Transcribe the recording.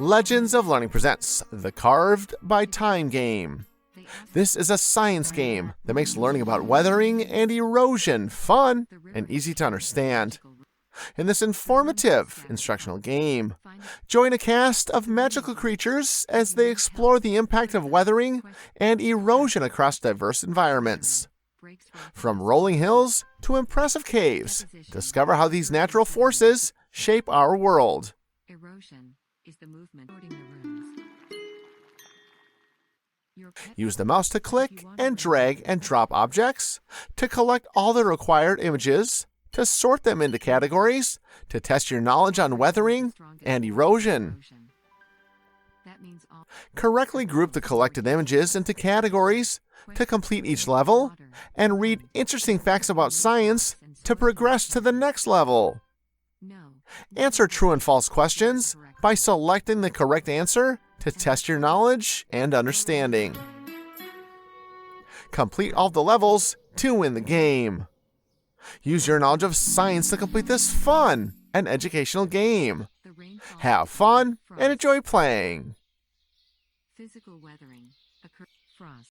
Legends of Learning presents the Carved by Time game. This is a science game that makes learning about weathering and erosion fun and easy to understand. In this informative instructional game, join a cast of magical creatures as they explore the impact of weathering and erosion across diverse environments. From rolling hills to impressive caves, discover how these natural forces shape our world. Erosion is the movement sorting the rooms. Use the mouse to click and drag and drop objects, to collect all the required images, to sort them into categories, to test your knowledge on weathering and erosion. Correctly group the collected images into categories to complete each level, and read interesting facts about science to progress to the next level. Answer true and false questions by selecting the correct answer to test your knowledge and understanding. Complete all the levels to win the game. Use your knowledge of science to complete this fun and educational game. Have fun and enjoy playing. Physical weathering occurs. Frost.